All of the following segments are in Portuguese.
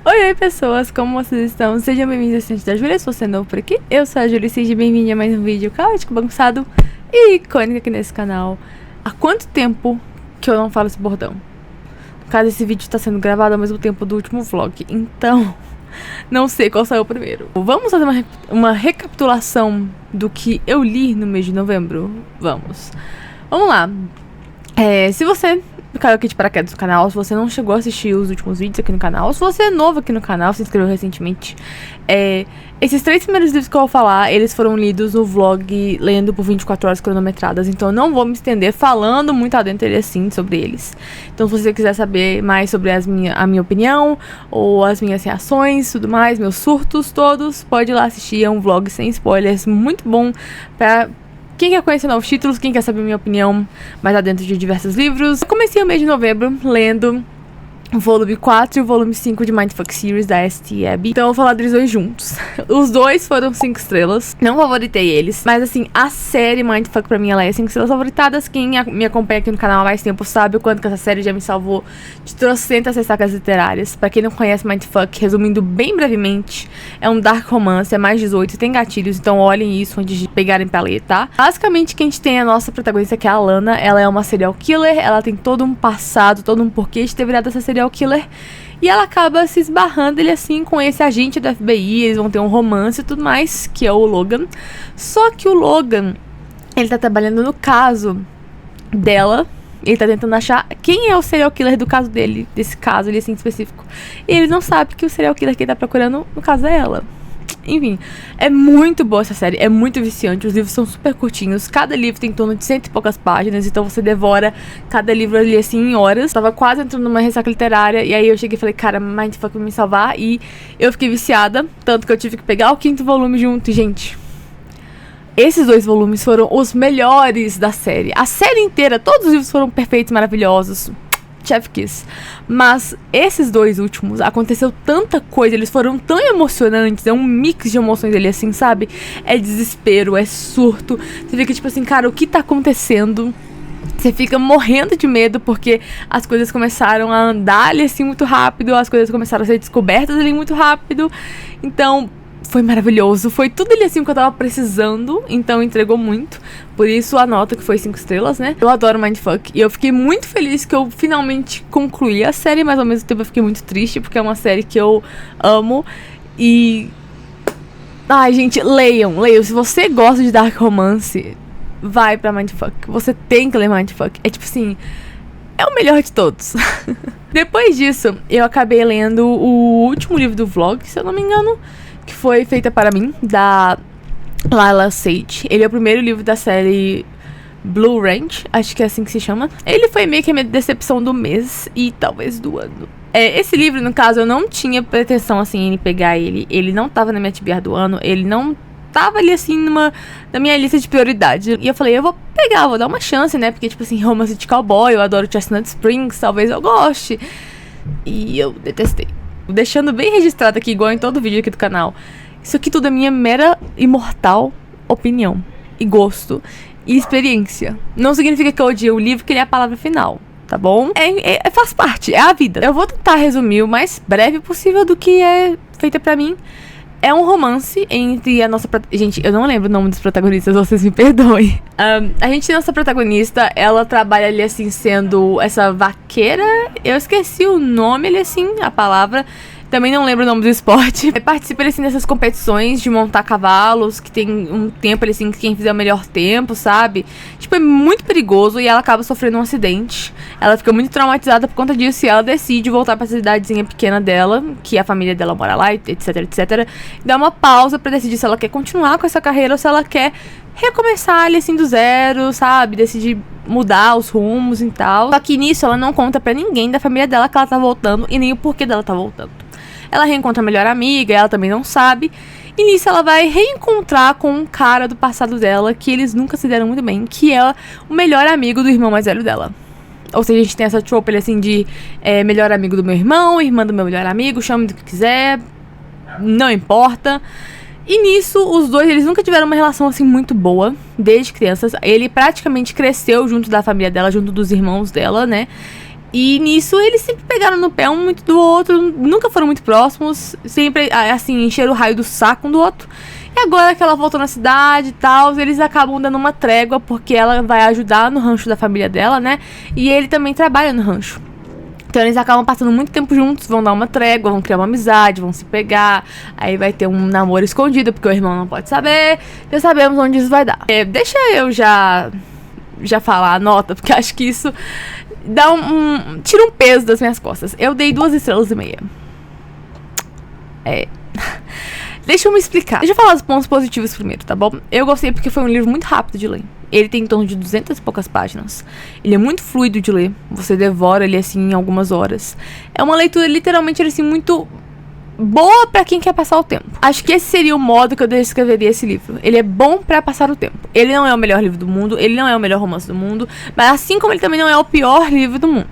Oi, pessoas, como vocês estão? Sejam bem-vindos ao Estante da Júlia, se você é novo por aqui. Eu sou a Júlia e seja bem-vindo a mais um vídeo caótico, bagunçado e icônico aqui nesse canal. Há quanto tempo que eu não falo esse bordão? No caso, esse vídeo está sendo gravado ao mesmo tempo do último vlog, então não sei qual saiu primeiro. Vamos fazer uma recapitulação do que eu li no mês de novembro? Vamos lá. Se você caiu aqui de paraquedas no canal, se você não chegou a assistir os últimos vídeos aqui no canal, se você é novo aqui no canal, se inscreveu recentemente, esses 3 primeiros livros que eu vou falar, eles foram lidos no vlog lendo por 24 horas cronometradas, então eu não vou me estender falando muito adentro assim sobre eles. Então se você quiser saber mais sobre a minha opinião, ou as minhas reações, tudo mais, meus surtos todos, pode ir lá assistir, é um vlog sem spoilers, muito bom pra quem quer conhecer novos títulos, quem quer saber minha opinião mais adentro de diversos livros. Eu comecei o mês de novembro lendo o volume 4 e o volume 5 de Mindfuck Series da S.T. Abby. Então eu vou falar deles dois juntos. Os dois foram 5 estrelas. Não favoritei eles. Mas assim, a série Mindfuck pra mim ela é 5 estrelas favoritadas. Quem me acompanha aqui no canal há mais tempo sabe o quanto que essa série já me salvou de trocentas ressacas literárias. Pra quem não conhece Mindfuck, resumindo bem brevemente, é um dark romance, é mais 18, tem gatilhos, então olhem isso antes de pegarem pra ler, tá? Basicamente, quem a gente tem é a nossa protagonista, que é a Lana. Ela é uma serial killer, ela tem todo um passado, todo um porquê de ter virado essa serial killer. E ela acaba se esbarrando ele assim com esse agente do FBI, eles vão ter um romance e tudo mais, que é o Logan. Só que o Logan, ele tá trabalhando no caso dela. Ele tá tentando achar quem é o serial killer do caso dele, desse caso ali assim específico. E ele não sabe que o serial killer que ele tá procurando, no caso, é ela. Enfim, é muito boa essa série, é muito viciante, os livros são super curtinhos, cada livro tem em torno de 100 e poucas páginas, então você devora cada livro ali assim em horas. Tava quase entrando numa ressaca literária, e aí eu cheguei e falei, cara, Mindfuck vai me salvar, e eu fiquei viciada, tanto que eu tive que pegar o 5º volume junto, e gente, esses 2 volumes foram os melhores da série. A série inteira, todos os livros foram perfeitos, maravilhosos, Chef Kiss. Mas esses 2 últimos, aconteceu tanta coisa, eles foram tão emocionantes, é um mix de emoções ali assim, sabe? É desespero, é surto, você fica tipo assim, cara, o que tá acontecendo? Você fica morrendo de medo porque as coisas começaram a andar ali assim muito rápido, as coisas começaram a ser descobertas ali muito rápido, então foi maravilhoso, foi tudo ali assim que eu tava precisando, então entregou muito. Por isso a nota que foi 5 estrelas, né? Eu adoro Mindfuck e eu fiquei muito feliz que eu finalmente concluí a série, mas ao mesmo tempo eu fiquei muito triste porque é uma série que eu amo e... ai, gente, leiam. Se você gosta de dark romance, vai pra Mindfuck. Você tem que ler Mindfuck. É tipo assim, é o melhor de todos. Depois disso, eu acabei lendo o último livro do vlog, se eu não me engano, que foi Feita para Mim, da Lila Sage. Ele é o primeiro livro da série Blue Ranch, acho que é assim que se chama. Ele foi meio que a minha decepção do mês e talvez do ano. Esse livro, no caso, eu não tinha pretensão assim em pegar ele. Ele não tava na minha TBR do ano, ele não tava ali assim na minha lista de prioridade. E eu falei, eu vou pegar, vou dar uma chance, né? Porque tipo assim, romance de cowboy, eu adoro Chestnut Springs, talvez eu goste. E eu detestei. Deixando bem registrado aqui, igual em todo vídeo aqui do canal, isso aqui tudo é minha mera imortal opinião, e gosto, e experiência. Não significa que eu odiei o livro, que ele é a palavra final, tá bom? Faz parte, é a vida. Eu vou tentar resumir o mais breve possível do que é Feita pra Mim. É um romance entre a nossa... Gente, eu não lembro o nome dos protagonistas, vocês me perdoem. A gente tem nossa protagonista, ela trabalha ali assim, sendo essa vaqueira. Eu esqueci o nome ali assim, a palavra. Também não lembro o nome do esporte. Participa assim dessas competições de montar cavalos, que tem um tempo assim, que quem fizer o melhor tempo, sabe? Tipo, é muito perigoso e ela acaba sofrendo um acidente. Ela fica muito traumatizada por conta disso e ela decide voltar pra cidadezinha pequena dela, que a família dela mora lá, etc, etc. E dá uma pausa pra decidir se ela quer continuar com essa carreira ou se ela quer recomeçar ali assim do zero, sabe? Decidir mudar os rumos e tal. Só que nisso ela não conta pra ninguém da família dela que ela tá voltando e nem o porquê dela tá voltando. Ela reencontra a melhor amiga, ela também não sabe. E nisso ela vai reencontrar com um cara do passado dela, que eles nunca se deram muito bem, que é o melhor amigo do irmão mais velho dela. Ou seja, a gente tem essa trope assim de melhor amigo do meu irmão, irmã do meu melhor amigo, chame do que quiser, não importa. E nisso, os dois, eles nunca tiveram uma relação assim muito boa, desde crianças. Ele praticamente cresceu junto da família dela, junto dos irmãos dela, né? E nisso eles sempre pegaram no pé um muito do outro, nunca foram muito próximos, sempre, assim, encheram o raio do saco um do outro. E agora que ela voltou na cidade e tal, eles acabam dando uma trégua, porque ela vai ajudar no rancho da família dela, né? E ele também trabalha no rancho. Então eles acabam passando muito tempo juntos, vão dar uma trégua, vão criar uma amizade, vão se pegar. Aí vai ter um namoro escondido, porque o irmão não pode saber. Já sabemos onde isso vai dar. Deixa eu já falar a nota, porque acho que isso dá tira um peso das minhas costas. Eu dei 2,5 estrelas. Deixa eu me explicar. Deixa eu falar os pontos positivos primeiro, tá bom? Eu gostei porque foi um livro muito rápido de ler. Ele tem em torno de 200 e poucas páginas. Ele é muito fluido de ler. Você devora ele assim em algumas horas. É uma leitura literalmente assim muito boa pra quem quer passar o tempo. Acho que esse seria o modo que eu descreveria esse livro. Ele é bom pra passar o tempo. Ele não é o melhor livro do mundo, ele não é o melhor romance do mundo, mas assim como ele também não é o pior livro do mundo.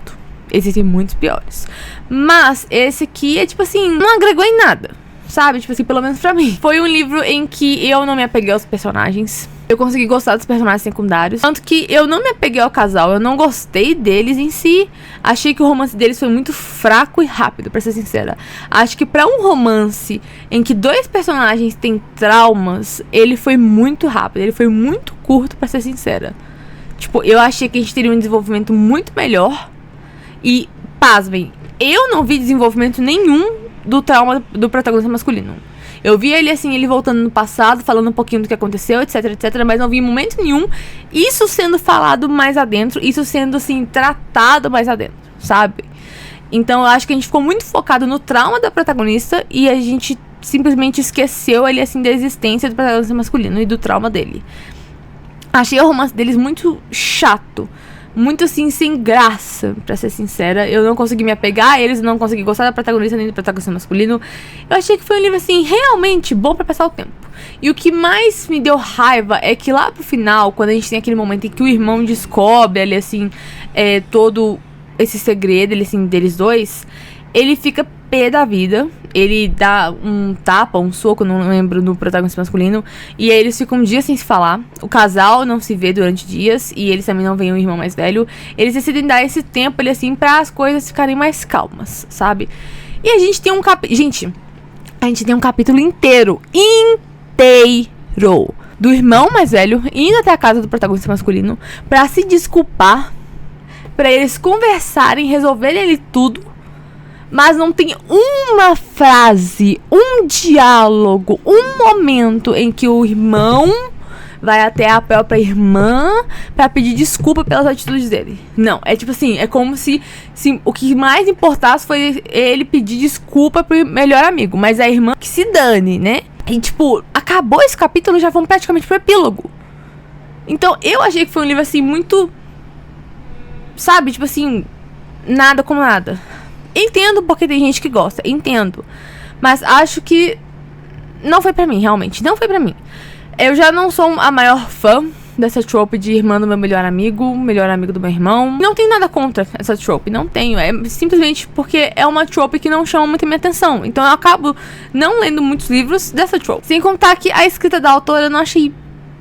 Existem muitos piores. Mas esse aqui é tipo assim, não agregou em nada, sabe? Tipo assim, pelo menos pra mim. Foi um livro em que eu não me apeguei aos personagens. Eu consegui gostar dos personagens secundários. Tanto que eu não me apeguei ao casal. Eu não gostei deles em si. Achei que o romance deles foi muito fraco e rápido, pra ser sincera. Acho que pra um romance em que 2 personagens têm traumas, ele foi muito rápido. Ele foi muito curto, pra ser sincera. Tipo, eu achei que a gente teria um desenvolvimento muito melhor. E, pasmem, eu não vi desenvolvimento nenhum do trauma do protagonista masculino. Eu vi ele assim, ele voltando no passado, falando um pouquinho do que aconteceu, etc, etc, mas não vi em momento nenhum isso sendo falado mais adentro, isso sendo assim, tratado mais adentro, sabe? Então eu acho que a gente ficou muito focado no trauma da protagonista e a gente simplesmente esqueceu ele assim da existência do protagonista masculino e do trauma dele. Achei o romance deles muito chato. Muito assim, sem graça, pra ser sincera. Eu não consegui me apegar a eles, não consegui gostar da protagonista nem do protagonista masculino. Eu achei que foi um livro, assim, realmente bom pra passar o tempo. E o que mais me deu raiva é que lá pro final, quando a gente tem aquele momento em que o irmão descobre ali, assim, todo esse segredo, ele, assim, deles dois, ele fica pé da vida. Ele dá um tapa, um soco, não lembro, no protagonista masculino. E aí eles ficam um dia sem se falar. O casal não se vê durante dias. E eles também não veem o irmão mais velho. Eles decidem dar esse tempo, ele assim, pra as coisas ficarem mais calmas, sabe? E a gente tem um capítulo inteiro do irmão mais velho indo até a casa do protagonista masculino pra se desculpar, pra eles conversarem, resolverem ali tudo. Mas não tem uma frase, um diálogo, um momento em que o irmão vai até a própria irmã pra pedir desculpa pelas atitudes dele. Não, é tipo assim, é como se o que mais importasse foi ele pedir desculpa pro melhor amigo, mas a irmã que se dane, né? E tipo, acabou esse capítulo e já vamos praticamente pro epílogo. Então eu achei que foi um livro assim muito, sabe, tipo assim, nada com nada. Entendo porque tem gente que gosta, entendo. Mas acho que não foi pra mim, realmente. Não foi pra mim. Eu já não sou a maior fã dessa trope de irmã do meu melhor amigo do meu irmão. Não tenho nada contra essa trope, não tenho. É simplesmente porque é uma trope que não chama muito a minha atenção. Então eu acabo não lendo muitos livros dessa trope. Sem contar que a escrita da autora eu não achei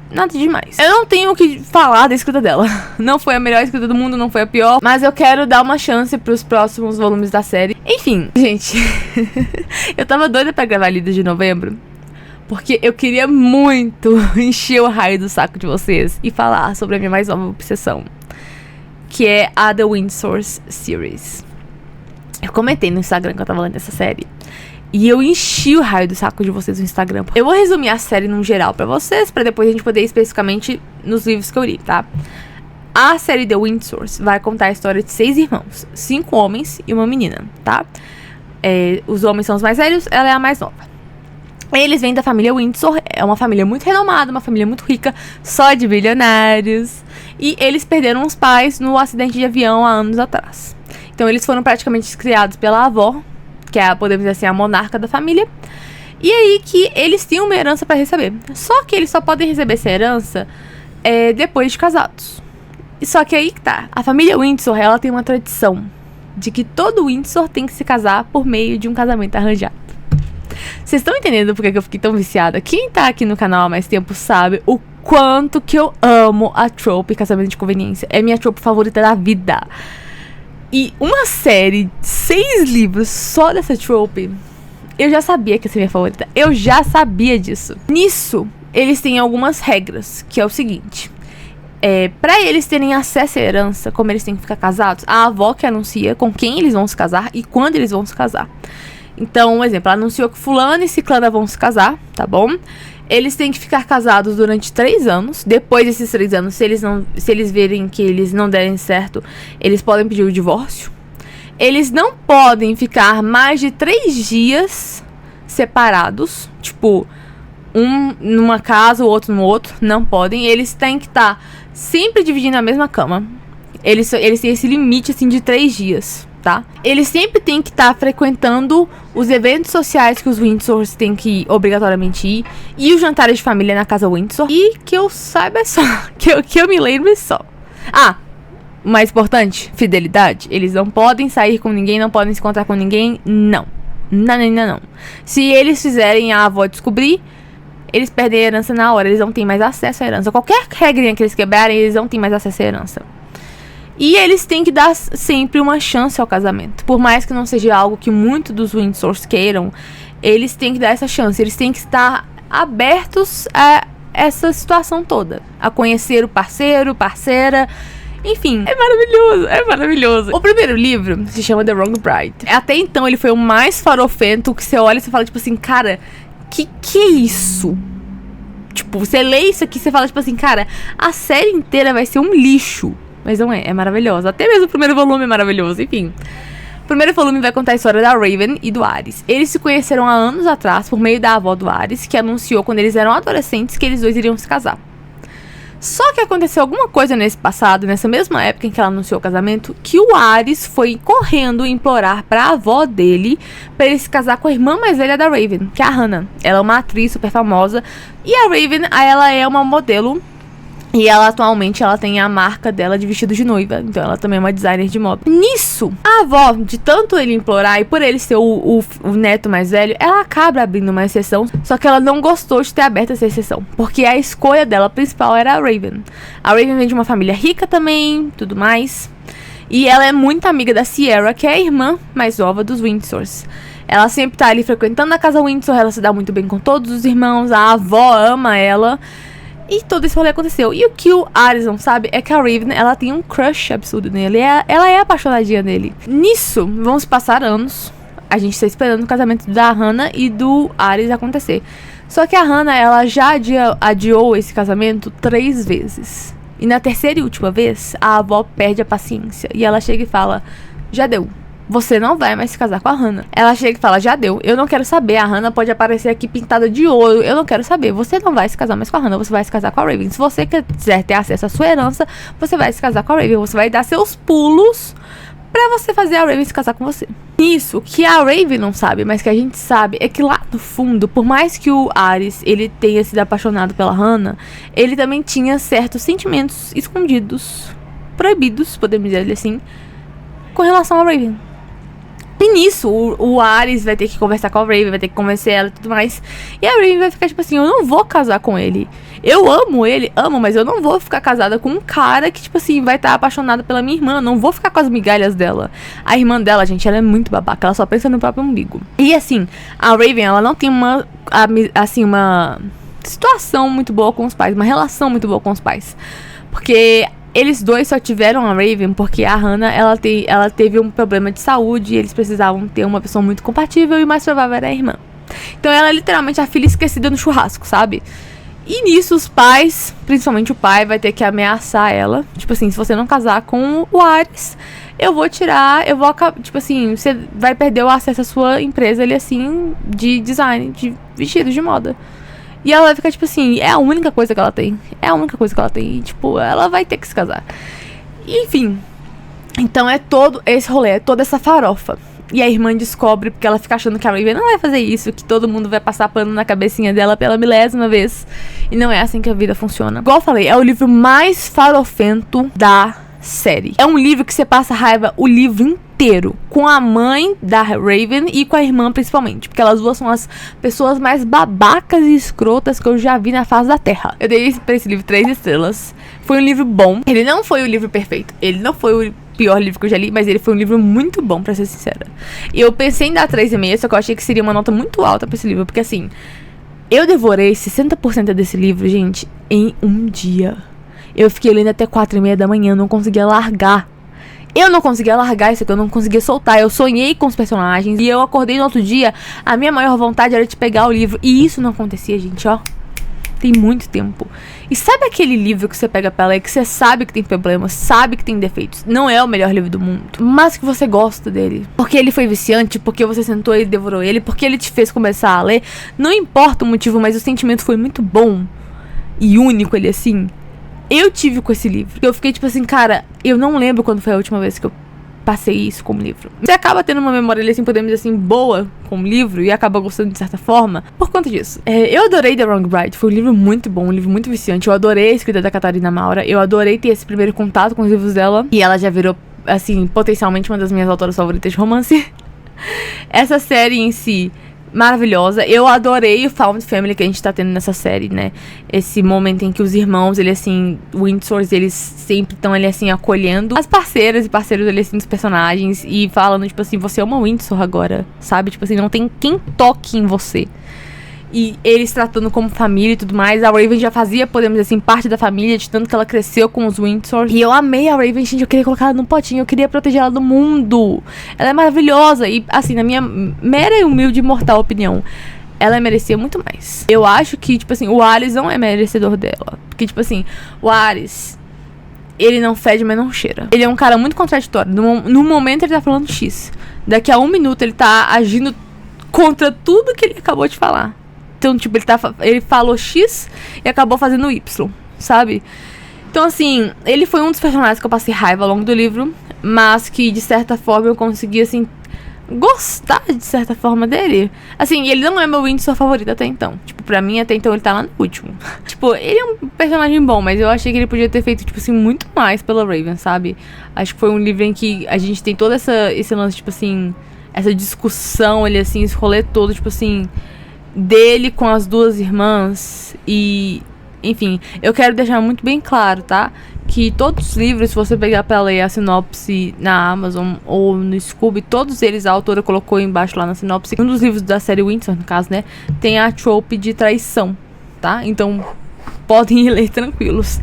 nada demais. Eu não tenho o que falar da escrita dela. Não foi a melhor escrita do mundo, não foi a pior. Mas eu quero dar uma chance pros próximos volumes da série. Enfim, gente. Eu tava doida pra gravar Lidas de Novembro. Porque eu queria muito encher o raio do saco de vocês e falar sobre a minha mais nova obsessão. Que é a The Windsor Series. Eu comentei no Instagram que eu tava lendo essa série. E eu enchi o raio do saco de vocês no Instagram. Eu vou resumir a série num geral pra vocês, pra depois a gente poder ir especificamente nos livros que eu li, tá? A série The Windsor vai contar a história de 6 irmãos. 5 homens e uma menina, tá? Os homens são os mais velhos, ela é a mais nova. Eles vêm da família Windsor, é uma família muito renomada, uma família muito rica, só de bilionários. E eles perderam os pais no acidente de avião há anos atrás. Então eles foram praticamente criados pela avó, que é, podemos dizer assim, a monarca da família. E aí que eles tinham uma herança pra receber. Só que eles só podem receber essa herança depois de casados. Só que aí que tá. A família Windsor, ela tem uma tradição de que todo Windsor tem que se casar por meio de um casamento arranjado. Vocês estão entendendo por que eu fiquei tão viciada? Quem tá aqui no canal há mais tempo sabe o quanto que eu amo a trope casamento de conveniência. É minha trope favorita da vida. E uma série de 6 livros só dessa trope, eu já sabia que ia ser minha favorita. Eu já sabia disso. Nisso, eles têm algumas regras, que é o seguinte. Pra eles terem acesso à herança, como eles têm que ficar casados, a avó que anuncia com quem eles vão se casar e quando eles vão se casar. Então, um exemplo, ela anunciou que fulano e ciclana vão se casar, tá bom? Eles têm que ficar casados durante 3 anos. Depois desses 3 anos, se eles verem que eles não derem certo, eles podem pedir o divórcio. Eles não podem ficar mais de 3 dias separados. Tipo, um numa casa, o outro no outro. Não podem. Eles têm que estar sempre dividindo a mesma cama. Eles têm esse limite, assim, de 3 dias, tá? Eles sempre têm que estar frequentando os eventos sociais que os Windsors têm que obrigatoriamente ir. E os jantares de família na casa Windsor. E que eu saiba só. Que eu me lembre só. O mais importante, fidelidade. Eles não podem sair com ninguém, não podem se encontrar com ninguém. Não. Não. Se eles fizerem a avó descobrir, eles perdem a herança na hora. Eles não têm mais acesso à herança. Qualquer regrinha que eles quebrarem, eles não têm mais acesso à herança. E eles têm que dar sempre uma chance ao casamento. Por mais que não seja algo que muitos dos Windsors queiram, eles têm que dar essa chance. Eles têm que estar abertos a essa situação toda. A conhecer o parceiro, parceira. Enfim, é maravilhoso. O primeiro livro se chama The Wrong Bride. Até então ele foi o mais farofento, que você olha e você fala, tipo assim, cara, que é isso? Tipo, você lê isso aqui e você fala, tipo assim, cara, a série inteira vai ser um lixo. Mas não é maravilhoso. Até mesmo o primeiro volume é maravilhoso, enfim. O primeiro volume vai contar a história da Raven e do Ares. Eles se conheceram há anos atrás por meio da avó do Ares, que anunciou quando eles eram adolescentes que eles dois iriam se casar. Só que aconteceu alguma coisa nesse passado, nessa mesma época em que ela anunciou o casamento, que o Ares foi correndo implorar pra avó dele pra ele se casar com a irmã mais velha da Raven, que é a Hannah. Ela é uma atriz super famosa. E a Raven, ela é uma modelo. E ela atualmente tem a marca dela de vestido de noiva. Então ela também é uma designer de moda. Nisso, a avó, de tanto ele implorar e por ele ser o neto mais velho, ela acaba abrindo uma exceção. Só que ela não gostou de ter aberto essa exceção, porque a escolha dela principal era a Raven. A Raven vem de uma família rica também, tudo mais. E ela é muito amiga da Sierra, que é a irmã mais nova dos Windsors. Ela sempre tá ali frequentando a casa Windsor. Ela se dá muito bem com todos os irmãos. A avó ama ela. E todo esse rolê aconteceu. E o que o Ares não sabe é que a Raven, ela tem um crush absurdo nele. Ela é apaixonadinha nele. Nisso, vão se passar anos. A gente tá esperando o casamento da Hannah e do Ares acontecer. Só que a Hannah, ela já adiou esse casamento 3 vezes. E na terceira e última vez, a avó perde a paciência. E ela chega e fala, já deu. Você não vai mais se casar com a Hannah. Ela chega e fala, já deu, eu não quero saber. A Hannah pode aparecer aqui pintada de ouro. Eu não quero saber. Você não vai se casar mais com a Hannah. Você vai se casar com a Raven. Se você quiser ter acesso à sua herança, você vai se casar com a Raven. Você vai dar seus pulos pra você fazer a Raven se casar com você. Isso que a Raven não sabe, mas que a gente sabe, é que lá no fundo, por mais que o Ares, ele tenha sido apaixonado pela Hannah, ele também tinha certos sentimentos escondidos, proibidos, podemos dizer assim, com relação a Raven. E nisso, o Ares vai ter que conversar com a Raven, vai ter que convencer ela e tudo mais. E a Raven vai ficar tipo assim, eu não vou casar com ele. Eu amo ele, mas eu não vou ficar casada com um cara que, tipo assim, vai estar apaixonado pela minha irmã. Não vou ficar com as migalhas dela. A irmã dela, gente, ela é muito babaca, ela só pensa no próprio umbigo. E assim, a Raven, ela não tem uma situação muito boa com os pais, uma relação muito boa com os pais. Porque eles dois só tiveram a Raven porque a Hannah, ela teve um problema de saúde e eles precisavam ter uma pessoa muito compatível e o mais provável era a irmã. Então ela é literalmente a filha esquecida no churrasco, sabe? E nisso os pais, principalmente o pai, vai ter que ameaçar ela. Tipo assim, se você não casar com o Ares, tipo assim, você vai perder o acesso à sua empresa ali assim, de design, de vestidos de moda. E ela vai ficar, tipo assim, é a única coisa que ela tem. É a única coisa que ela tem. E, tipo, ela vai ter que se casar. Enfim. Então é todo esse rolê, é toda essa farofa. E a irmã descobre, porque ela fica achando que a Raven não vai fazer isso, que todo mundo vai passar pano na cabecinha dela pela 1000ª vez. E não é assim que a vida funciona. Igual eu falei, é o livro mais farofento da série. É um livro que você passa raiva o livro inteiro, com a mãe da Raven e com a irmã principalmente, porque elas duas são as pessoas mais babacas e escrotas que eu já vi na face da terra. Eu dei pra esse livro 3 estrelas. Foi um livro bom. Ele não foi o livro perfeito. Ele não foi pior livro que eu já li, mas ele foi um livro muito bom, pra ser sincera. Eu pensei em dar 3,5, só que eu achei que seria uma nota muito alta pra esse livro, porque assim, eu devorei 60% desse livro, gente, em um dia. Eu fiquei lendo até 4:30 da manhã, não conseguia largar. Eu não conseguia largar isso aqui, eu não conseguia soltar. Eu sonhei com os personagens e eu acordei no outro dia, a minha maior vontade era de pegar o livro. E isso não acontecia, gente, ó. Tem muito tempo. E sabe aquele livro que você pega pra ler, que você sabe que tem problemas, sabe que tem defeitos, não é o melhor livro do mundo, mas que você gosta dele, porque ele foi viciante, porque você sentou e devorou ele, porque ele te fez começar a ler. Não importa o motivo, mas o sentimento foi muito bom e único, ele assim. Eu tive com esse livro. Eu fiquei tipo assim, cara, eu não lembro quando foi a última vez que eu passei isso como livro. Você acaba tendo uma memória, assim, podemos dizer assim, boa com o livro e acaba gostando de certa forma por conta disso. Eu adorei The Wrong Bride. Foi um livro muito bom, um livro muito viciante. Eu adorei a escrita da Catarina Maura. Eu adorei ter esse primeiro contato com os livros dela. E ela já virou, assim, potencialmente uma das minhas autoras favoritas de romance. Essa série em si, maravilhosa. Eu adorei o Found Family que a gente tá tendo nessa série, né? Esse momento em que os irmãos, ele assim, Windsors, eles sempre estão ali assim, acolhendo as parceiras e parceiros ali assim, dos personagens e falando, tipo assim, você é uma Windsor agora, sabe? Tipo assim, não tem quem toque em você. E eles tratando como família e tudo mais. A Raven já fazia, podemos dizer assim, parte da família, de tanto que ela cresceu com os Windsor. E eu amei a Raven, gente. Eu queria colocar ela num potinho. Eu queria proteger ela do mundo. Ela é maravilhosa. E, assim, na minha mera e humilde e mortal opinião, ela merecia muito mais. Eu acho que, tipo assim, o Ares não é merecedor dela. Porque, tipo assim, o Ares, ele não fede, mas não cheira. Ele é um cara muito contraditório. No momento ele tá falando X. Daqui a 1 minuto ele tá agindo contra tudo que ele acabou de falar. Então, tipo, ele falou X e acabou fazendo Y, sabe? Então, assim, ele foi um dos personagens que eu passei raiva ao longo do livro, mas que, de certa forma, eu consegui, assim, gostar, de certa forma, dele. Assim, ele não é meu Windsor favorito até então. Tipo, pra mim, até então, ele tá lá no último. Tipo, ele é um personagem bom, mas eu achei que ele podia ter feito, tipo assim, muito mais pela Raven, sabe? Acho que foi um livro em que a gente tem todo esse lance, tipo assim, essa discussão, ele, assim, esse rolê todo, tipo assim, dele com as duas irmãs. E, enfim, eu quero deixar muito bem claro, tá? Que todos os livros, se você pegar pra ler a sinopse na Amazon ou no Scooby, todos eles a autora colocou embaixo lá na sinopse. Um dos livros da série Windsor, no caso, né, tem a trope de traição, tá? Então, podem ler tranquilos.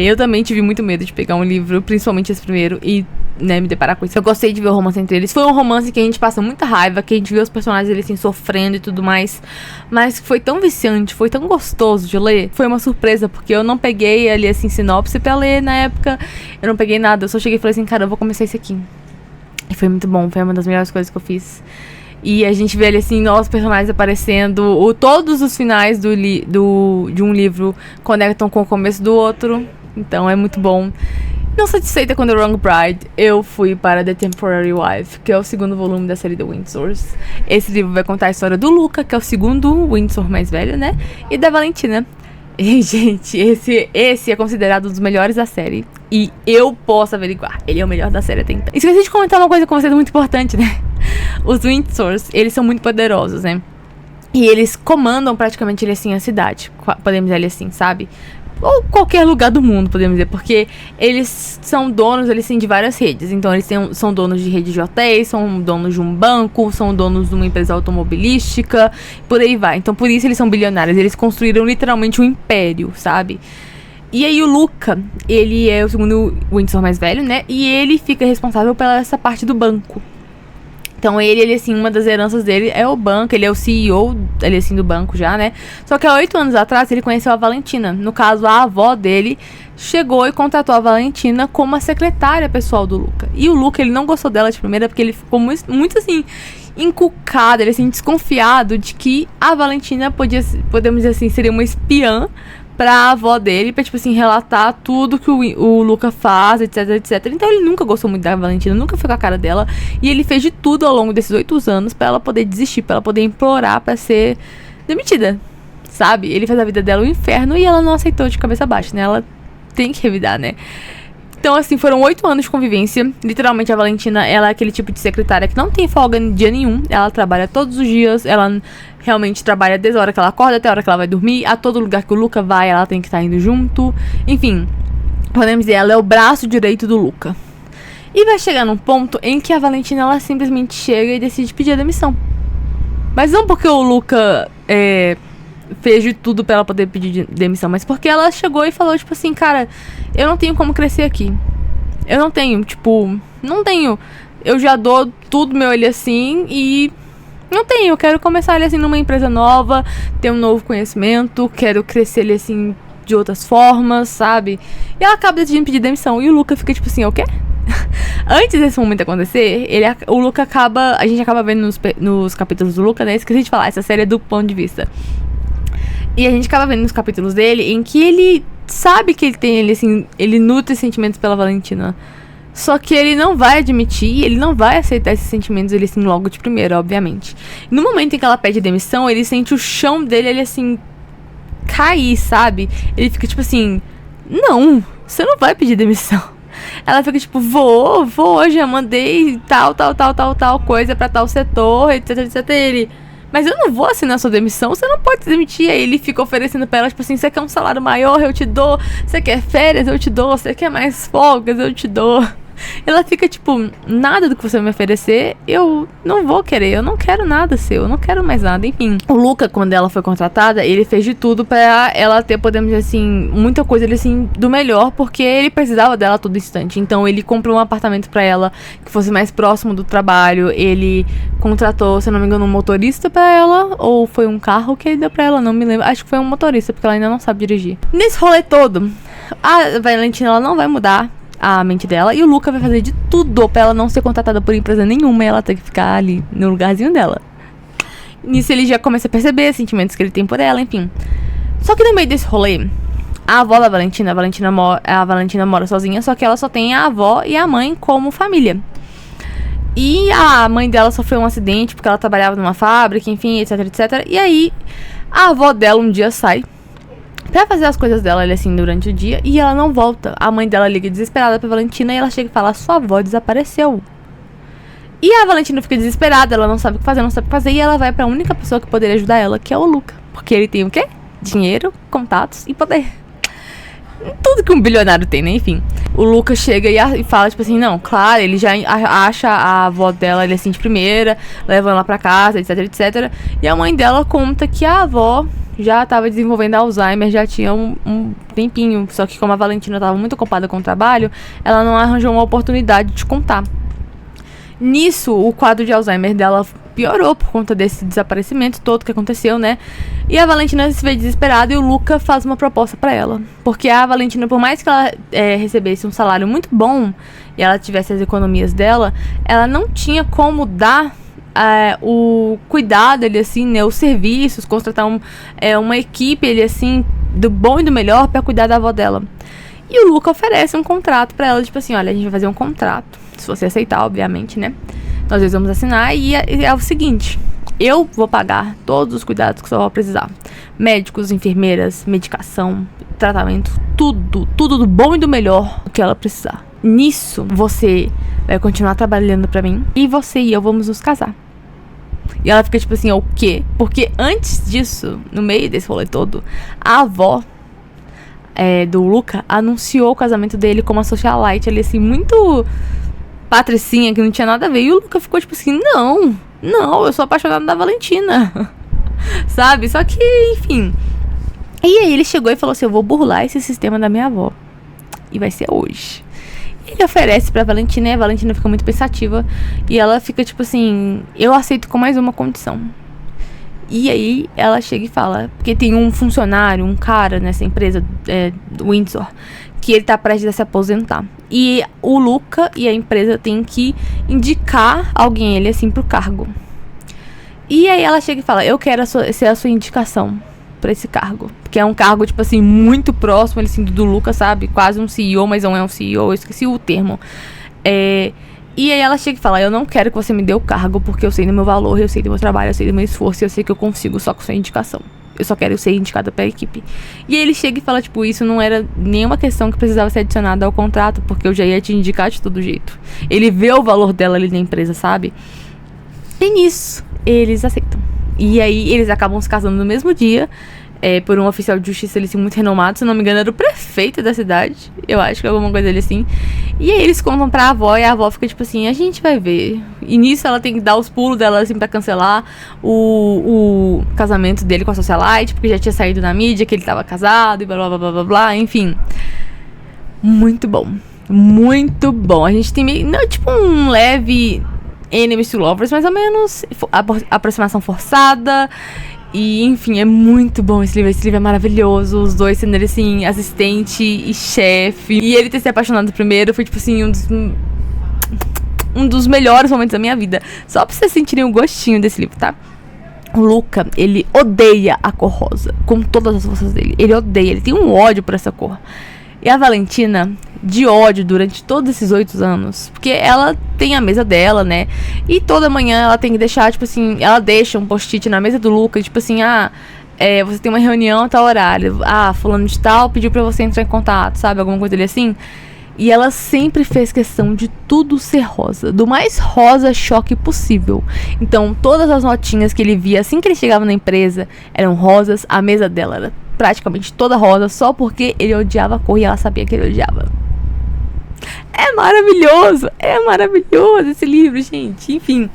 Eu também tive muito medo de pegar um livro, principalmente esse primeiro, e, né, me deparar com isso. Eu gostei de ver o romance entre eles. Foi um romance que a gente passa muita raiva, que a gente vê os personagens eles assim sofrendo e tudo mais, mas foi tão viciante, foi tão gostoso de ler. Foi uma surpresa, porque eu não peguei ali assim sinopse pra ler na época. Eu não peguei nada, eu só cheguei e falei assim, cara, eu vou começar isso aqui. E foi muito bom, foi uma das melhores coisas que eu fiz. E a gente vê ali assim, novos personagens aparecendo. Todos os finais de um livro conectam com o começo do outro. Então é muito bom. Não satisfeita com The Wrong Bride, eu fui para The Temporary Wife, que é o segundo volume da série The Windsors. Esse livro vai contar a história do Luca, que é o segundo Windsor mais velho, né? E da Valentina. E, gente, esse é considerado um dos melhores da série. E eu posso averiguar, ele é o melhor da série até então. Esqueci de comentar uma coisa com vocês muito importante, né? Os Windsors, eles são muito poderosos, né? E eles comandam praticamente, assim, a cidade. Podemos dizer assim, sabe? Ou qualquer lugar do mundo, podemos dizer, porque eles são donos, eles sim, de várias redes. Então eles são donos de rede de hotéis, são donos de um banco, são donos de uma empresa automobilística, por aí vai. Então por isso eles são bilionários, eles construíram literalmente um império, sabe? E aí o Luca, ele é o segundo Windsor mais velho, né? E ele fica responsável pela essa parte do banco. Então ele, assim, uma das heranças dele é o banco, ele é o CEO, ele, assim, do banco já, né? Só que há 8 anos atrás ele conheceu a Valentina. No caso, a avó dele chegou e contratou a Valentina como a secretária pessoal do Luca. E o Luca, ele não gostou dela de primeira porque ele ficou muito assim, encucado, ele, assim, desconfiado de que a Valentina podemos dizer assim, seria uma espiã pra avó dele, pra, tipo assim, relatar tudo que o Luca faz, etc, etc. Então ele nunca gostou muito da Valentina, nunca foi com a cara dela. E ele fez de tudo ao longo desses 8 anos pra ela poder desistir, pra ela poder implorar pra ser demitida, sabe? Ele fez a vida dela um inferno e ela não aceitou de cabeça baixa, né? Ela tem que revidar, né? Então, assim, foram 8 anos de convivência. Literalmente, a Valentina, ela é aquele tipo de secretária que não tem folga em dia nenhum. Ela trabalha todos os dias. Ela realmente trabalha desde a hora que ela acorda até a hora que ela vai dormir. A todo lugar que o Luca vai, ela tem que estar indo junto. Enfim, podemos dizer, ela é o braço direito do Luca. E vai chegar num ponto em que a Valentina, ela simplesmente chega e decide pedir a demissão. Mas não porque o Luca fez de tudo pra ela poder pedir demissão, mas porque ela chegou e falou, tipo assim, cara, eu não tenho como crescer aqui. Eu não tenho, tipo, não tenho. Eu já dou tudo meu ali assim e não tenho. Eu quero começar ali assim numa empresa nova, ter um novo conhecimento, quero crescer ali assim de outras formas, sabe? E ela acaba decidindo pedir demissão. E o Luca fica tipo assim, o quê? Antes desse momento acontecer, o Luca acaba... A gente acaba vendo nos capítulos do Luca, né? Esqueci de falar, essa série é do ponto de vista. E a gente acaba vendo nos capítulos dele em que ele sabe que ele tem, ele, assim, ele nutre sentimentos pela Valentina. Só que ele não vai admitir, ele não vai aceitar esses sentimentos, ele assim, logo de primeira, obviamente. No momento em que ela pede demissão, ele sente o chão dele, ele assim, cair, sabe? Ele fica tipo assim, não, você não vai pedir demissão. Ela fica tipo, vou, já mandei tal coisa pra tal setor, etc, etc. Ele, mas eu não vou assinar sua demissão, você não pode se demitir. Aí ele fica oferecendo pra ela, tipo assim, você quer um salário maior, eu te dou. Você quer férias, eu te dou. Você quer mais folgas, eu te dou. Ela fica tipo, nada do que você vai me oferecer, eu não vou querer, eu não quero nada seu, eu não quero mais nada, enfim. O Luca, quando ela foi contratada, ele fez de tudo pra ela ter, podemos dizer assim, muita coisa ali assim, do melhor, porque ele precisava dela a todo instante. Então ele comprou um apartamento pra ela que fosse mais próximo do trabalho, ele contratou, se não me engano, um motorista pra ela, ou foi um carro que ele deu pra ela, não me lembro, acho que foi um motorista, porque ela ainda não sabe dirigir. Nesse rolê todo, a Valentina, ela não vai mudar a mente dela, e o Luca vai fazer de tudo pra ela não ser contratada por empresa nenhuma e ela ter que ficar ali no lugarzinho dela. Nisso ele já começa a perceber os sentimentos que ele tem por ela, enfim. Só que no meio desse rolê, a avó da Valentina, a Valentina mora sozinha, só que ela só tem a avó e a mãe como família. E a mãe dela sofreu um acidente porque ela trabalhava numa fábrica, enfim, etc, etc. E aí a avó dela um dia sai pra fazer as coisas dela ali assim durante o dia e ela não volta. A mãe dela liga desesperada pra Valentina e ela chega e fala, sua avó desapareceu. E a Valentina fica desesperada, ela não sabe o que fazer, e ela vai pra única pessoa que poderia ajudar ela, que é o Luca. Porque ele tem o quê? Dinheiro, contatos e poder. Tudo que um bilionário tem, né? Enfim. O Luca chega e fala, tipo assim, não, claro, ele já acha a avó dela ali assim de primeira, leva ela pra casa, etc, etc. E a mãe dela conta que a avó já tava desenvolvendo Alzheimer, já tinha um tempinho. Só que como a Valentina tava muito ocupada com o trabalho, ela não arranjou uma oportunidade de contar. Nisso, o quadro de Alzheimer dela piorou por conta desse desaparecimento todo que aconteceu, né? E a Valentina se vê desesperada e o Luca faz uma proposta pra ela. Porque a Valentina, por mais que ela recebesse um salário muito bom e ela tivesse as economias dela, ela não tinha como dar o cuidado, ele assim, né? Os serviços, contratar uma equipe, ele assim, do bom e do melhor pra cuidar da avó dela. E o Luca oferece um contrato pra ela, tipo assim, olha, a gente vai fazer um contrato. Se você aceitar, obviamente, né? Nós dois vamos assinar e é o seguinte, eu vou pagar todos os cuidados que você vai precisar. Médicos, enfermeiras, medicação, tratamento, tudo do bom e do melhor que ela precisar. Nisso, você vai continuar trabalhando pra mim e você e eu vamos nos casar. E ela fica tipo assim, o quê? Porque antes disso, no meio desse rolê todo, a avó do Luca anunciou o casamento dele como a socialite, ali assim, muito patricinha, que não tinha nada a ver. E o Luca ficou tipo assim, não, eu sou apaixonado da Valentina. Sabe? Só que, enfim. E aí ele chegou e falou assim, eu vou burlar esse sistema da minha avó. E vai ser hoje. Ele oferece pra Valentina e a Valentina fica muito pensativa. E ela fica tipo assim, eu aceito com mais uma condição. E aí ela chega e fala, porque tem um funcionário, um cara nessa empresa do Windsor, que ele tá prestes a se aposentar. E o Luca e a empresa tem que indicar alguém, ele assim, pro cargo. E aí ela chega e fala, eu quero ser a sua indicação pra esse cargo. Porque é um cargo, tipo assim, muito próximo, ele, assim, do Luca, sabe? Quase um CEO, mas não é um CEO, eu esqueci o termo. E aí ela chega e fala, eu não quero que você me dê o cargo, porque eu sei do meu valor, eu sei do meu trabalho, eu sei do meu esforço, eu sei que eu consigo só com sua indicação. Eu só quero ser indicada pela equipe. E aí ele chega e fala, tipo, isso não era nenhuma questão que precisava ser adicionada ao contrato, porque eu já ia te indicar de todo jeito. Ele vê o valor dela ali na empresa, sabe? E nisso, eles aceitam. E aí eles acabam se casando no mesmo dia. por um oficial de justiça, ele assim, muito renomado. Se não me engano, era o prefeito da cidade. Eu acho que alguma coisa dele assim. E aí eles contam pra avó, e a avó fica tipo assim, a gente vai ver. E nisso ela tem que dar os pulos dela assim pra cancelar o casamento dele com a socialite, porque já tinha saído na mídia que ele tava casado e blá blá blá blá blá, blá, enfim. Muito bom. Muito bom. A gente tem meio, não, tipo um leve enemies to lovers, mais ou menos. Aproximação forçada. E, enfim, é muito bom esse livro. Esse livro é maravilhoso. Os dois sendo, assim, assistente e chefe. E ele ter se apaixonado primeiro foi, tipo assim, um dos melhores momentos da minha vida. Só pra vocês sentirem o gostinho desse livro, tá? O Luca, ele odeia a cor rosa. Com todas as forças dele. Ele odeia, ele tem um ódio por essa cor. E a Valentina, de ódio durante todos esses 8 anos, porque ela tem a mesa dela, né? E toda manhã ela tem que deixar, tipo assim, ela deixa um post-it na mesa do Lucas, tipo assim, você tem uma reunião a tal horário, fulano de tal pediu pra você entrar em contato, sabe? Alguma coisa ali assim. E ela sempre fez questão de tudo ser rosa, do mais rosa choque possível. Então, todas as notinhas que ele via assim que ele chegava na empresa eram rosas, a mesa dela era praticamente toda rosa, só porque ele odiava a cor e ela sabia que ele odiava. É maravilhoso esse livro, gente. Enfim,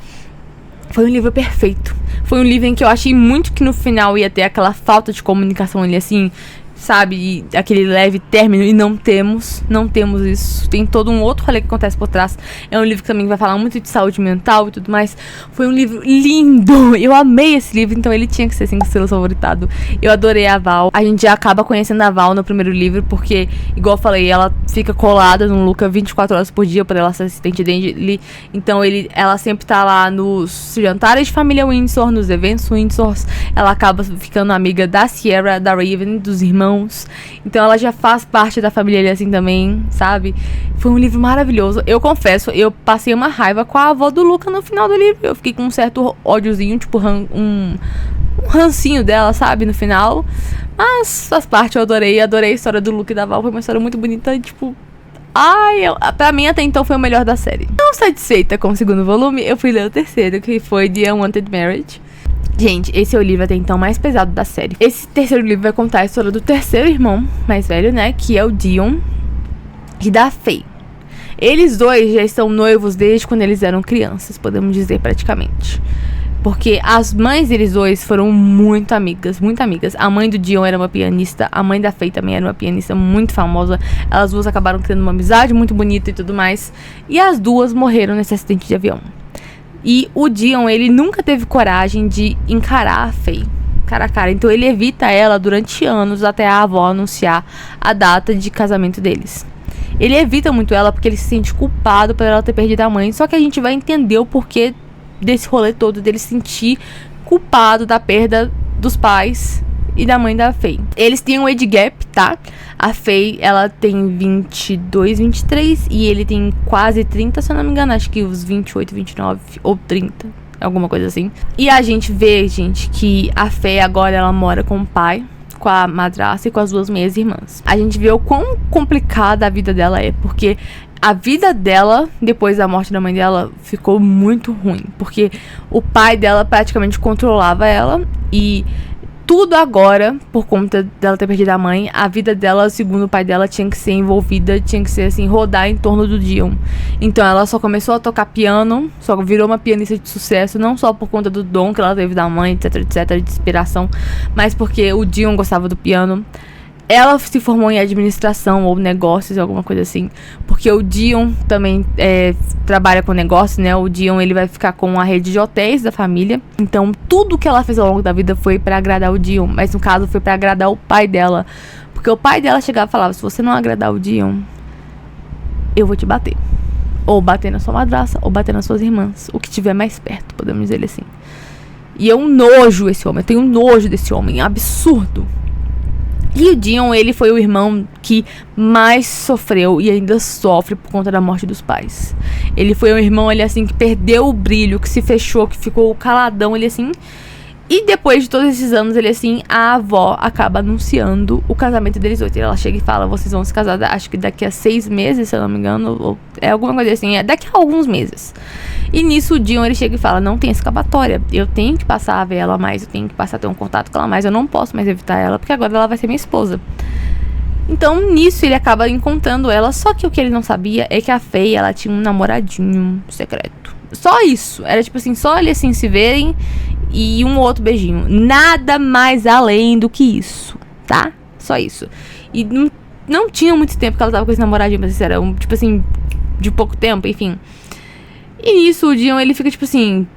foi um livro perfeito. Foi um livro em que eu achei muito que no final ia ter aquela falta de comunicação ali, assim, sabe, aquele leve término, e não temos isso. Tem todo um outro rolê que acontece por trás. É um livro que também vai falar muito de saúde mental e tudo mais. Foi um livro lindo, eu amei esse livro, então ele tinha que ser 5 estrelas favoritado. Eu adorei a Val. A gente já acaba conhecendo a Val no primeiro livro, porque, igual eu falei, ela fica colada no Luca 24 horas por dia, por ela ser assistente dele. Então ela sempre tá lá nos jantares de família Windsor, nos eventos Windsor. Ela acaba ficando amiga da Sierra, da Raven, dos irmãos. Então ela já faz parte da família ali assim também, sabe? Foi um livro maravilhoso. Eu confesso, eu passei uma raiva com a avó do Luca no final do livro. Eu fiquei com um certo ódiozinho, tipo um rancinho dela, sabe? No final. Mas faz parte, eu adorei a história do Luca e da Val. Foi uma história muito bonita e tipo... pra mim até então foi o melhor da série. Não satisfeita com o segundo volume, eu fui ler o terceiro, que foi The Unwanted Marriage. Gente, esse é o livro até então mais pesado da série. Esse terceiro livro vai contar a história do terceiro irmão mais velho, né? Que é o Dion e da Faye. Eles dois já estão noivos desde quando eles eram crianças, podemos dizer praticamente. Porque as mães deles dois foram muito amigas, muito amigas. A mãe do Dion era uma pianista, a mãe da Faye também era uma pianista muito famosa. Elas duas acabaram tendo uma amizade muito bonita e tudo mais. E as duas morreram nesse acidente de avião. E o Dion, ele nunca teve coragem de encarar a Faye cara a cara. Então ele evita ela durante anos até a avó anunciar a data de casamento deles. Ele evita muito ela porque ele se sente culpado por ela ter perdido a mãe. Só que a gente vai entender o porquê desse rolê todo, dele se sentir culpado da perda dos pais e da mãe da Faye. Eles têm um age gap, tá? A Faye, ela tem 22, 23 e ele tem quase 30, se eu não me engano. Acho que os 28, 29 ou 30, alguma coisa assim. E a gente vê, gente, que a Faye agora ela mora com o pai, com a madrasta e com as duas meias-irmãs. A gente vê o quão complicada a vida dela é, porque a vida dela, depois da morte da mãe dela, ficou muito ruim. Porque o pai dela praticamente controlava ela e tudo agora, por conta dela ter perdido a mãe, a vida dela, segundo o pai dela, tinha que ser envolvida, tinha que ser assim, rodar em torno do Dion. Então ela só começou a tocar piano, só virou uma pianista de sucesso, não só por conta do dom que ela teve da mãe, etc, etc, de inspiração, mas porque o Dion gostava do piano. Ela se formou em administração ou negócios, alguma coisa assim. Porque o Dion também trabalha com negócios, né? O Dion, ele vai ficar com a rede de hotéis da família. Então, tudo que ela fez ao longo da vida foi pra agradar o Dion. Mas, no caso, foi pra agradar o pai dela. Porque o pai dela chegava e falava: se você não agradar o Dion, eu vou te bater. Ou bater na sua madrasta, ou bater nas suas irmãs. O que tiver mais perto, podemos dizer assim. E é um nojo esse homem. Eu tenho um nojo desse homem. É absurdo. E o Dion, ele foi o irmão que mais sofreu e ainda sofre por conta da morte dos pais. Ele foi um irmão, ele assim, que perdeu o brilho, que se fechou, que ficou caladão, ele assim. E depois de todos esses anos, ele assim, a avó acaba anunciando o casamento deles dois. Ela chega e fala, vocês vão se casar, acho que daqui a 6 meses, se eu não me engano, ou é alguma coisa assim, é daqui a alguns meses. E nisso o Dion, ele chega e fala, não tem escapatória, eu tenho que passar a ver ela mais, eu tenho que passar a ter um contato com ela mais, eu não posso mais evitar ela, porque agora ela vai ser minha esposa. Então, nisso, ele acaba encontrando ela, só que o que ele não sabia é que a Faye, ela tinha um namoradinho secreto. Só isso, era tipo assim, só eles assim se verem e um outro beijinho. Nada mais além do que isso, tá? Só isso. E não tinha muito tempo que ela tava com esse namoradinho, mas era tipo assim, de pouco tempo, enfim. E nisso, o Dion, ele fica tipo assim,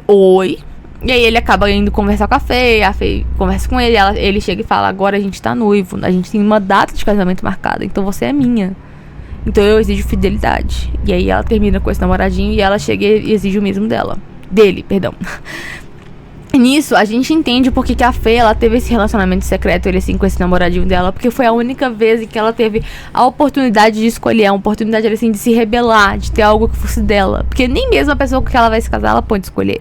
oi. E aí ele acaba indo conversar com a Faye conversa com ele, ele chega e fala, agora a gente tá noivo, a gente tem uma data de casamento marcada, então você é minha. Então eu exijo fidelidade. E aí ela termina com esse namoradinho e ela chega e exige o mesmo dele, perdão. Nisso, a gente entende porque que a Faye, ela teve esse relacionamento secreto, ele assim, com esse namoradinho dela, porque foi a única vez em que ela teve a oportunidade de escolher, a oportunidade, assim, de se rebelar, de ter algo que fosse dela. Porque nem mesmo a pessoa com que ela vai se casar, ela pode escolher.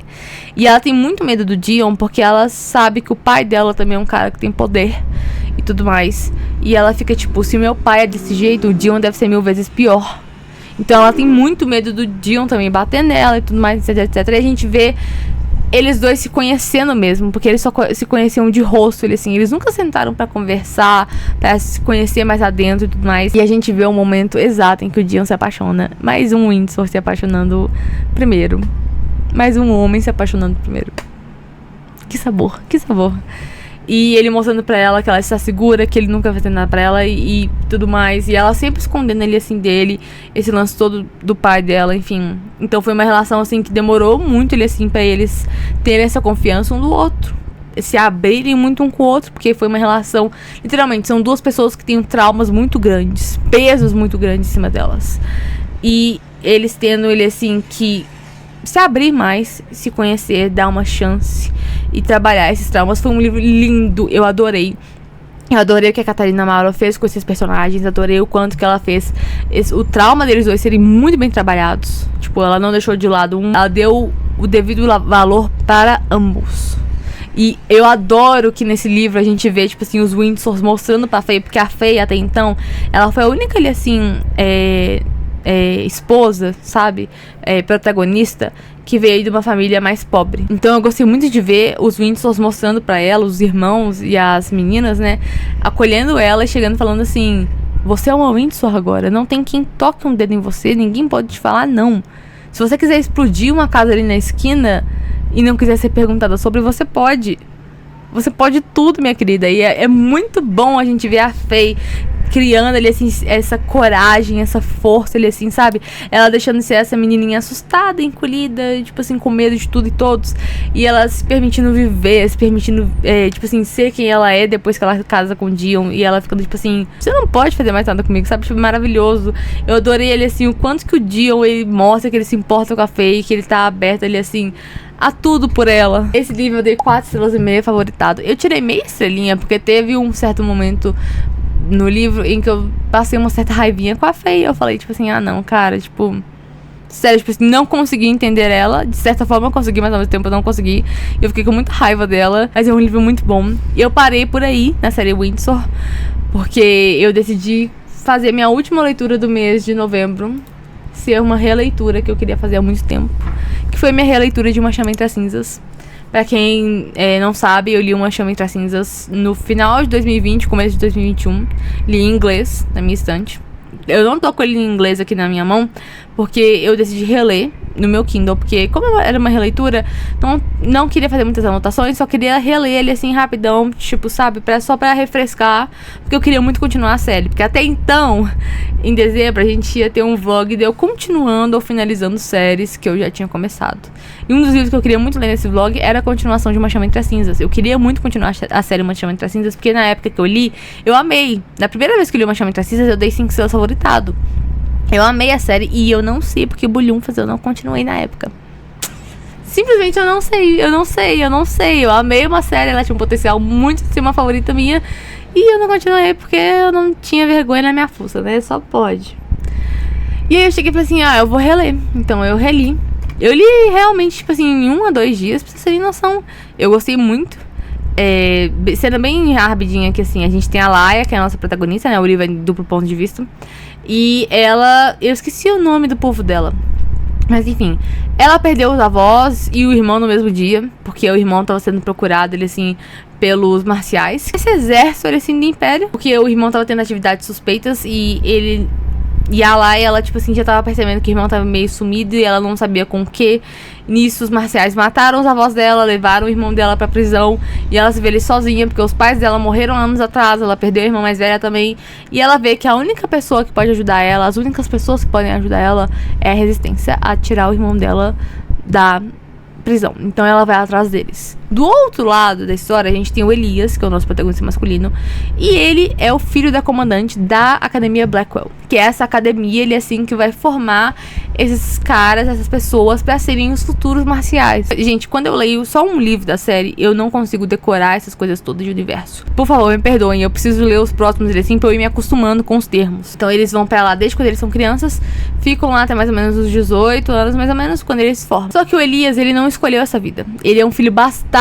E ela tem muito medo do Dion, porque ela sabe que o pai dela também é um cara que tem poder e tudo mais. E ela fica tipo, se meu pai é desse jeito, o Dion deve ser 1000 vezes pior. Então ela tem muito medo do Dion também bater nela e tudo mais, etc, etc. E a gente vê eles dois se conhecendo mesmo, porque eles só se conheciam de rosto, eles nunca sentaram pra conversar, pra se conhecer mais adentro e tudo mais. E a gente vê o momento exato em que o Dion se apaixona. Mais um Windsor se apaixonando primeiro. Mais um homem se apaixonando primeiro. Que sabor, que sabor. E ele mostrando pra ela que ela está segura, que ele nunca vai ter nada pra ela e tudo mais. E ela sempre escondendo ele assim dele, esse lance todo do pai dela, enfim. Então foi uma relação assim que demorou muito ele assim pra eles terem essa confiança um do outro. Se abrirem muito um com o outro, porque foi uma relação, literalmente, são duas pessoas que têm traumas muito grandes, pesos muito grandes em cima delas. E eles tendo ele assim que se abrir mais, se conhecer, dar uma chance e trabalhar esses traumas. Foi um livro lindo, eu adorei. Eu adorei o que a Catarina Mauro fez com esses personagens, adorei o quanto que ela fez o trauma deles dois serem muito bem trabalhados. Tipo, ela não deixou de lado um, ela deu o devido valor para ambos. E eu adoro que nesse livro a gente vê, tipo assim, os Windsors mostrando pra Faye, porque a Faye até então, ela foi a única ali assim, esposa, sabe? Protagonista que veio de uma família mais pobre. Então eu gostei muito de ver os Windsors mostrando pra ela, os irmãos e as meninas, né? Acolhendo ela e chegando falando assim, você é uma Windsor agora, não tem quem toque um dedo em você, ninguém pode te falar não. Se você quiser explodir uma casa ali na esquina e não quiser ser perguntada sobre, você pode. Você pode tudo, minha querida. E é muito bom a gente ver a Faye criando ali, assim, essa coragem, essa força ali, assim, sabe? Ela deixando de ser essa menininha assustada, encolhida, tipo assim, com medo de tudo e todos. E ela se permitindo viver, se permitindo, tipo assim, ser quem ela é depois que ela casa com o Dion. E ela ficando, tipo assim, você não pode fazer mais nada comigo, sabe? Tipo, maravilhoso. Eu adorei ele, assim, o quanto que o Dion, ele mostra que ele se importa com a Faye, que ele tá aberto ali, assim, a tudo por ela. Esse livro eu dei 4,5 estrelas favoritado. Eu tirei meia estrelinha, porque teve um certo momento no livro em que eu passei uma certa raivinha com a Faye. Eu falei, tipo assim, ah não, cara, tipo, sério, tipo assim, não consegui entender ela. De certa forma eu consegui, mas ao mesmo tempo eu não consegui. Eu fiquei com muita raiva dela. Mas é um livro muito bom. E eu parei por aí, na série Windsor, porque eu decidi fazer minha última leitura do mês de novembro ser uma releitura que eu queria fazer há muito tempo, que foi minha releitura de Uma Chama Entre as Cinzas. Pra quem não sabe, eu li Uma Chama Entre as Cinzas no final de 2020, começo de 2021. Li em inglês, na minha estante. Eu não tô com ele em inglês aqui na minha mão, porque eu decidi reler no meu Kindle, porque como era uma releitura, não queria fazer muitas anotações, só queria reler ele assim rapidão, tipo, sabe, só pra refrescar, porque eu queria muito continuar a série, porque até então, em dezembro, a gente ia ter um vlog de eu continuando ou finalizando séries que eu já tinha começado. E um dos livros que eu queria muito ler nesse vlog era a continuação de Uma Chama Entre as Cinzas. Eu queria muito continuar a série Uma Chama Entre as Cinzas, porque na época que eu li, eu amei. Na primeira vez que eu li Uma Chama Entre as Cinzas, eu dei 5 estrelas favoritado. Eu amei a série e eu não sei porque Bulhunfas eu não continuei na época. Simplesmente eu não sei. Eu amei uma série, ela tinha um potencial muito de ser uma favorita minha. E eu não continuei porque eu não tinha vergonha na minha fuça, né? Só pode. E aí eu cheguei e falei assim, eu vou reler. Então eu reli. Eu li realmente, tipo assim, em 1 a 2 dias, pra vocês terem noção. Eu gostei muito. Sendo bem rapidinho aqui, assim, a gente tem a Laia, que é a nossa protagonista, né? O livro é duplo ponto de vista. E ela... Eu esqueci o nome do povo dela. Mas enfim, ela perdeu os avós e o irmão no mesmo dia, porque o irmão tava sendo procurado, ele assim, pelos marciais. Esse exército, ele assim, do Império, porque o irmão tava tendo atividades suspeitas e ele... E a Laia, ela, tipo assim, já tava percebendo que o irmão tava meio sumido e ela não sabia com o que. Nisso, os marciais mataram os avós dela, levaram o irmão dela pra prisão. E ela se vê ali sozinha, porque os pais dela morreram anos atrás. Ela perdeu a irmã mais velha também. E ela vê que a única pessoa que pode ajudar ela, as únicas pessoas que podem ajudar ela, é a resistência a tirar o irmão dela da prisão. Então ela vai atrás deles. Do outro lado da história, a gente tem o Elias, que é o nosso protagonista masculino. E ele é o filho da comandante da Academia Blackwell, que é essa academia, ele assim, que vai formar esses caras, essas pessoas, pra serem os futuros marciais. Gente, quando eu leio só um livro da série, eu não consigo decorar essas coisas todas de universo. Por favor, me perdoem, eu preciso ler os próximos, assim, pra eu ir me acostumando com os termos. Então eles vão pra lá desde quando eles são crianças, ficam lá até mais ou menos os 18 anos, mais ou menos, quando eles se formam. Só que o Elias, ele não escolheu essa vida. Ele é um filho bastardo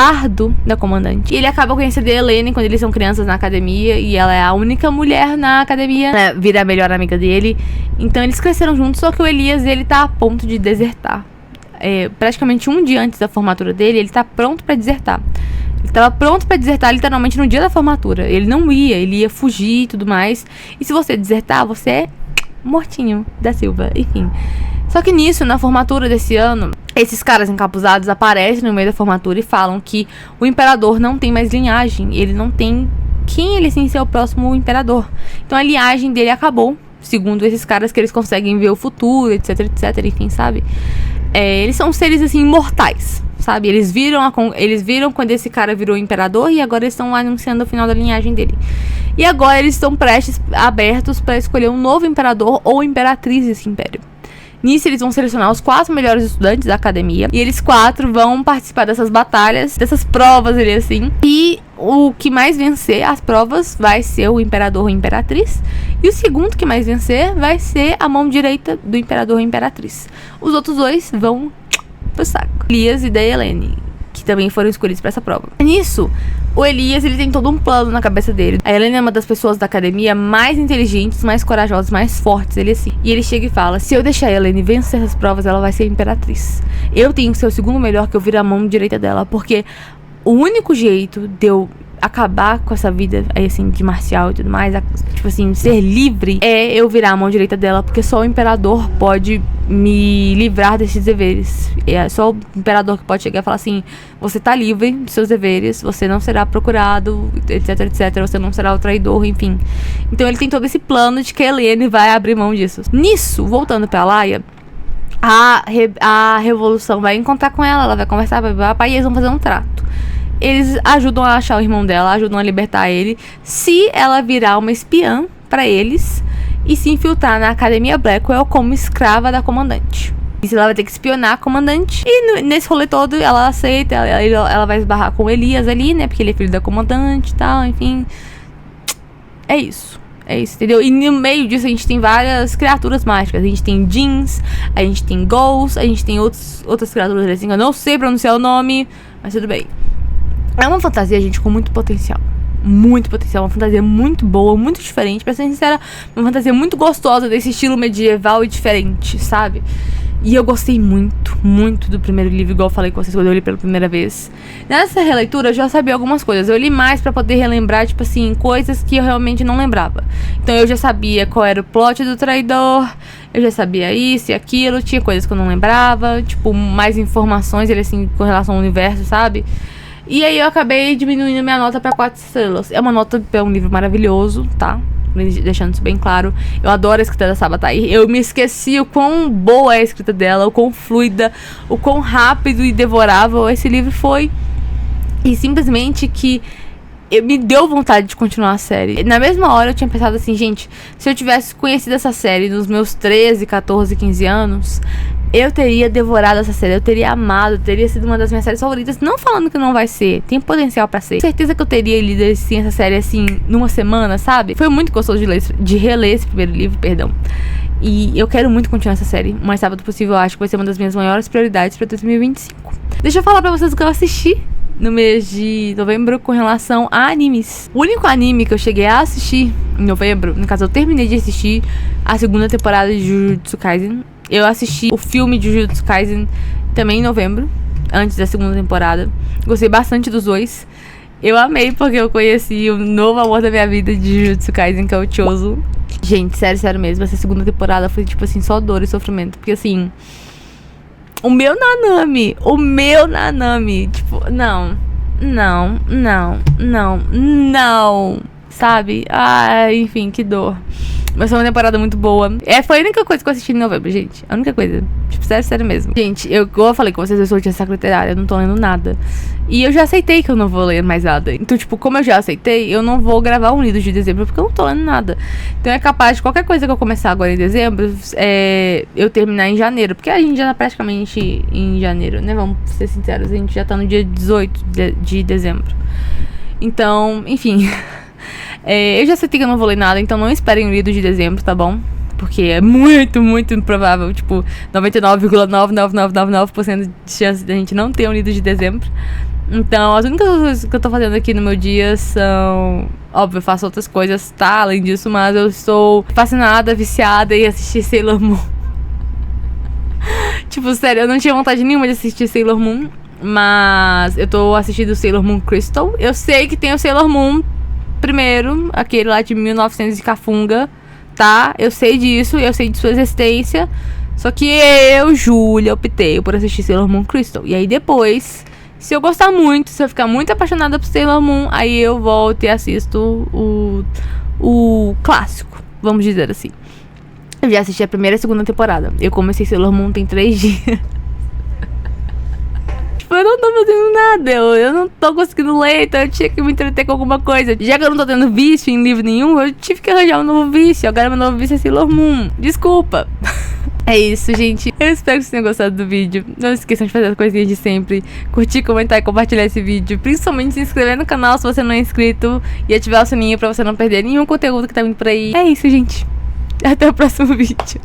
da comandante. E ele acaba conhecendo a Helene quando eles são crianças na academia. E ela é a única mulher na academia. Ela vira a melhor amiga dele. Então eles cresceram juntos. Só que o Elias, ele tá a ponto de desertar. Praticamente um dia antes da formatura dele, ele tá pronto pra desertar. Ele tava pronto pra desertar literalmente no dia da formatura. Ele não ia, ele ia fugir e tudo mais. E se você desertar, você é mortinho da Silva. Enfim. Só que nisso, na formatura desse ano, esses caras encapuzados aparecem no meio da formatura e falam que o imperador não tem mais linhagem. Ele não tem quem ele sim ser o próximo imperador. Então a linhagem dele acabou, segundo esses caras, que eles conseguem ver o futuro, etc, etc, enfim, sabe? Eles são seres assim imortais, sabe? Eles viram quando esse cara virou imperador e agora eles estão anunciando o final da linhagem dele. E agora eles estão prestes, abertos para escolher um novo imperador ou imperatriz desse império. Nisso, eles vão selecionar os 4 melhores estudantes da academia. E eles 4 vão participar dessas batalhas, dessas provas, ele assim. E o que mais vencer as provas vai ser o imperador ou imperatriz. E o segundo que mais vencer vai ser a mão direita do imperador ou imperatriz. Os outros 2 vão pro saco. Elias e da Helene, que também foram escolhidos para essa prova. Nisso, o Elias, ele tem todo um plano na cabeça dele. A Helene é uma das pessoas da academia mais inteligentes, mais corajosas, mais fortes, ele assim. E ele chega e fala, se eu deixar a Helene vencer essas provas, ela vai ser imperatriz. Eu tenho que ser o segundo melhor, que eu viro a mão direita dela, porque o único jeito de eu acabar com essa vida aí, assim, de marcial e tudo mais, tipo assim, ser livre, é eu virar a mão direita dela, porque só o imperador pode me livrar desses deveres. É só o imperador que pode chegar e falar assim, você tá livre dos seus deveres, você não será procurado, etc, etc, você não será o traidor, enfim. Então ele tem todo esse plano de que a Helene vai abrir mão disso. Nisso, voltando pra Laia, a revolução vai encontrar com ela vai conversar, e eles vão fazer um trato. Eles ajudam a achar o irmão dela, ajudam a libertar ele, se ela virar uma espiã pra eles e se infiltrar na Academia Blackwell como escrava da comandante. Isso, ela vai ter que espionar a comandante. E nesse rolê todo, ela aceita, ela vai esbarrar com o Elias ali, né? Porque ele é filho da comandante e tal, enfim. É isso, entendeu? E no meio disso a gente tem várias criaturas mágicas. A gente tem jeans, a gente tem ghouls, a gente tem outras criaturas assim, eu não sei pronunciar o nome, mas tudo bem. É uma fantasia, gente, com muito potencial. Muito potencial, uma fantasia muito boa, muito diferente. Pra ser sincera, uma fantasia muito gostosa, desse estilo medieval e diferente, sabe? E eu gostei muito, muito do primeiro livro, igual eu falei com vocês quando eu li pela primeira vez. Nessa releitura eu já sabia algumas coisas. Eu li mais pra poder relembrar, tipo assim, coisas que eu realmente não lembrava. Então eu já sabia qual era o plot do traidor, eu já sabia isso e aquilo, tinha coisas que eu não lembrava, tipo, mais informações, ele assim, com relação ao universo, sabe? E aí eu acabei diminuindo minha nota pra 4 estrelas. É uma nota, é um livro maravilhoso, tá? Deixando isso bem claro. Eu adoro a escrita da Sabatai. Eu me esqueci o quão boa é a escrita dela, o quão fluida, o quão rápido e devorável esse livro foi. E simplesmente que me deu vontade de continuar a série. Na mesma hora eu tinha pensado assim, gente, se eu tivesse conhecido essa série nos meus 13, 14, 15 anos, eu teria devorado essa série, eu teria amado, teria sido uma das minhas séries favoritas. Não falando que não vai ser, tem potencial pra ser. Certeza que eu teria lido assim, essa série assim, numa semana, sabe? Foi muito gostoso de reler esse primeiro livro, perdão. E eu quero muito continuar essa série o mais rápido possível. Eu acho que vai ser uma das minhas maiores prioridades pra 2025. Deixa eu falar pra vocês o que eu assisti no mês de novembro com relação a animes. O único anime que eu cheguei a assistir em novembro, no caso eu terminei de assistir a segunda temporada de Jujutsu Kaisen. Eu assisti o filme de Jujutsu Kaisen também em novembro, antes da segunda temporada. Gostei bastante dos dois. Eu amei porque eu conheci o novo amor da minha vida de Jujutsu Kaisen, que é o Chozo. Gente, sério mesmo, essa segunda temporada foi tipo assim, só dor e sofrimento. Porque assim, o meu Nanami, tipo, não, sabe? Ah, enfim, que dor. Mas foi uma temporada muito boa. Foi a única coisa que eu assisti em novembro, gente. A única coisa. Tipo, sério mesmo. Gente, igual eu falei com vocês, eu sou de ressaca literária, eu não tô lendo nada. E eu já aceitei que eu não vou ler mais nada. Então, tipo, como eu já aceitei, eu não vou gravar um livro de dezembro, porque eu não tô lendo nada. Então é capaz de qualquer coisa que eu começar agora em dezembro, eu terminar em janeiro. Porque a gente já tá praticamente em janeiro, né? Vamos ser sinceros, a gente já tá no dia 18 de dezembro. Então, enfim... eu já sei que eu não vou ler nada, então não esperem o livro de dezembro, tá bom? Porque é muito improvável, tipo, 99,99999% de chance de a gente não ter um livro de dezembro. Então, as únicas coisas que eu tô fazendo aqui no meu dia são... Óbvio, eu faço outras coisas, tá? Além disso, mas eu estou fascinada, viciada em assistir Sailor Moon. Tipo, sério, eu não tinha vontade nenhuma de assistir Sailor Moon, mas eu tô assistindo Sailor Moon Crystal. Eu sei que tem o Sailor Moon primeiro, aquele lá de 1900 de Cafunga, tá? Eu sei disso, eu sei de sua existência. Só que eu, Júlia, optei por assistir Sailor Moon Crystal. E aí depois, se eu gostar muito, se eu ficar muito apaixonada por Sailor Moon, aí eu volto e assisto o clássico, vamos dizer assim. Eu já assisti a primeira e a segunda temporada. Eu comecei Sailor Moon tem 3 dias. Eu não tô fazendo nada, eu não tô conseguindo ler, então eu tinha que me entreter com alguma coisa. Já que eu não tô tendo vício em livro nenhum, eu tive que arranjar um novo vício. Agora meu novo vício é Sailor Moon. Desculpa. É isso, gente. Eu espero que vocês tenham gostado do vídeo. Não esqueçam de fazer as coisinhas de sempre. Curtir, comentar e compartilhar esse vídeo. Principalmente se inscrever no canal se você não é inscrito. E ativar o sininho pra você não perder nenhum conteúdo que tá vindo por aí. É isso, gente. Até o próximo vídeo.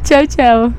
Tchau, tchau.